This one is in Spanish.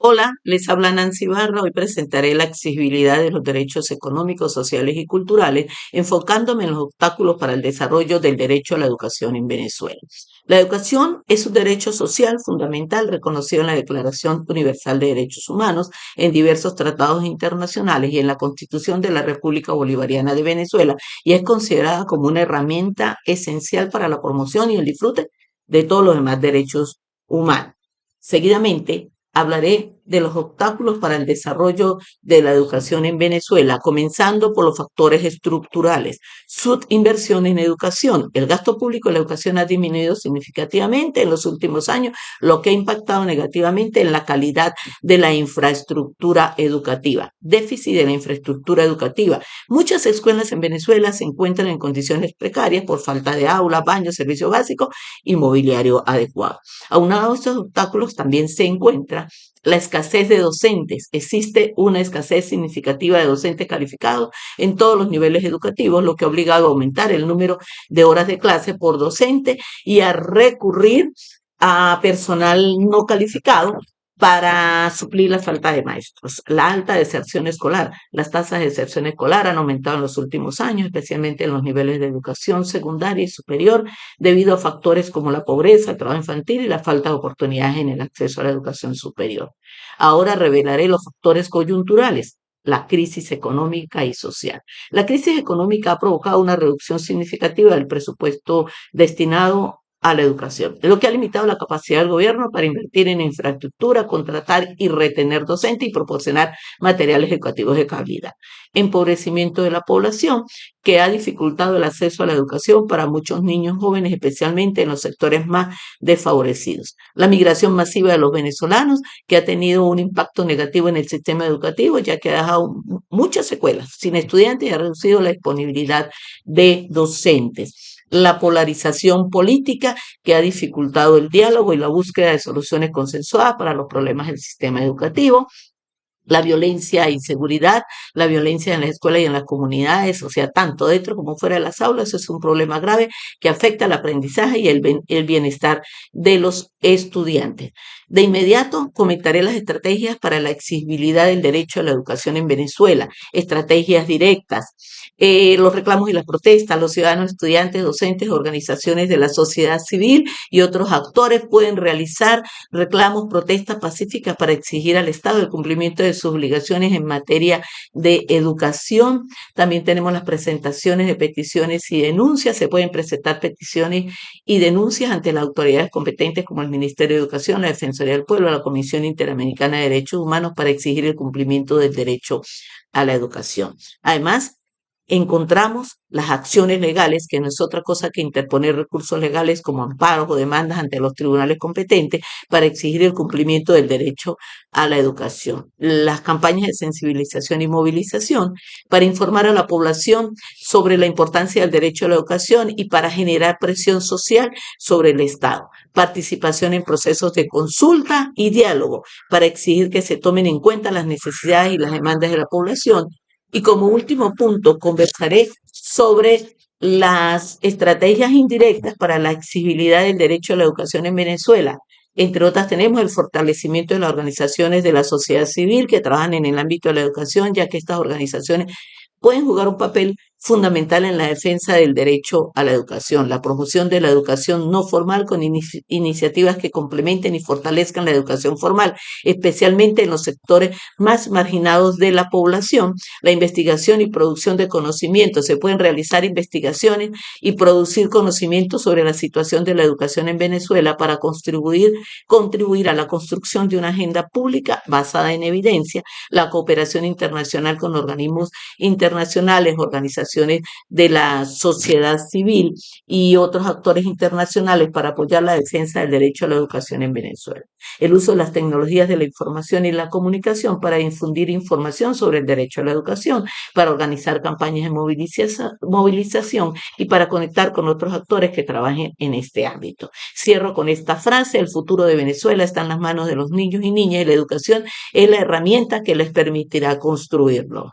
Hola, les habla Nancy Barra. Hoy presentaré la accesibilidad de los derechos económicos, sociales y culturales, enfocándome en los obstáculos para el desarrollo del derecho a la educación en Venezuela. La educación es un derecho social fundamental reconocido en la Declaración Universal de Derechos Humanos, en diversos tratados internacionales y en la Constitución de la República Bolivariana de Venezuela, y es considerada como una herramienta esencial para la promoción y el disfrute de todos los demás derechos humanos. Seguidamente, hablaré de los obstáculos para el desarrollo de la educación en Venezuela, comenzando por los factores estructurales. Subinversión en educación. El gasto público en la educación ha disminuido significativamente en los últimos años, lo que ha impactado negativamente en la calidad de la infraestructura educativa. Déficit de la infraestructura educativa. Muchas escuelas en Venezuela se encuentran en condiciones precarias por falta de aulas, baños, servicios básicos y mobiliario adecuado. Aunado a estos obstáculos también se encuentra la escasez de docentes. Existe una escasez significativa de docentes calificados en todos los niveles educativos, lo que ha obligado a aumentar el número de horas de clase por docente y a recurrir a personal no calificado para suplir la falta de maestros. La alta deserción escolar. Las tasas de deserción escolar han aumentado en los últimos años, especialmente en los niveles de educación secundaria y superior, debido a factores como la pobreza, el trabajo infantil y la falta de oportunidades en el acceso a la educación superior. Ahora revelaré los factores coyunturales. La crisis económica y social. La crisis económica ha provocado una reducción significativa del presupuesto destinado a la educación, lo que ha limitado la capacidad del gobierno para invertir en infraestructura, contratar y retener docentes y proporcionar materiales educativos de calidad. Empobrecimiento de la población, que ha dificultado el acceso a la educación para muchos niños jóvenes, especialmente en los sectores más desfavorecidos. La migración masiva de los venezolanos, que ha tenido un impacto negativo en el sistema educativo, ya que ha dejado muchas secuelas sin estudiantes y ha reducido la disponibilidad de docentes. La polarización política, que ha dificultado el diálogo y la búsqueda de soluciones consensuadas para los problemas del sistema educativo. La violencia e inseguridad, la violencia en las escuelas y en las comunidades, o sea, tanto dentro como fuera de las aulas, eso es un problema grave que afecta al aprendizaje y el bienestar de los estudiantes. De inmediato comentaré las estrategias para la accesibilidad del derecho a la educación en Venezuela, estrategias directas, los reclamos y las protestas. Los ciudadanos, estudiantes, docentes, organizaciones de la sociedad civil y otros actores pueden realizar reclamos, protestas pacíficas para exigir al Estado el cumplimiento de sus obligaciones en materia de educación. También tenemos las presentaciones de peticiones y denuncias. Se pueden presentar peticiones y denuncias ante las autoridades competentes como el Ministerio de Educación, la Defensoría del Pueblo, la Comisión Interamericana de Derechos Humanos para exigir el cumplimiento del derecho a la educación. Además, encontramos las acciones legales, que no es otra cosa que interponer recursos legales como amparos o demandas ante los tribunales competentes para exigir el cumplimiento del derecho a la educación. Las campañas de sensibilización y movilización para informar a la población sobre la importancia del derecho a la educación y para generar presión social sobre el Estado. Participación en procesos de consulta y diálogo para exigir que se tomen en cuenta las necesidades y las demandas de la población. Y como último punto, conversaré sobre las estrategias indirectas para la accesibilidad del derecho a la educación en Venezuela. Entre otras, tenemos el fortalecimiento de las organizaciones de la sociedad civil que trabajan en el ámbito de la educación, ya que estas organizaciones pueden jugar un papel fundamental en la defensa del derecho a la educación, la promoción de la educación no formal con iniciativas que complementen y fortalezcan la educación formal, especialmente en los sectores más marginados de la población. La investigación y producción de conocimiento. Se pueden realizar investigaciones y producir conocimiento sobre la situación de la educación en Venezuela para contribuir a la construcción de una agenda pública basada en evidencia, la cooperación internacional con organismos internacionales, organizaciones de la sociedad civil y otros actores internacionales para apoyar la defensa del derecho a la educación en Venezuela. El uso de las tecnologías de la información y la comunicación para difundir información sobre el derecho a la educación, para organizar campañas de movilización y para conectar con otros actores que trabajen en este ámbito. Cierro con esta frase: el futuro de Venezuela está en las manos de los niños y niñas y la educación es la herramienta que les permitirá construirlo.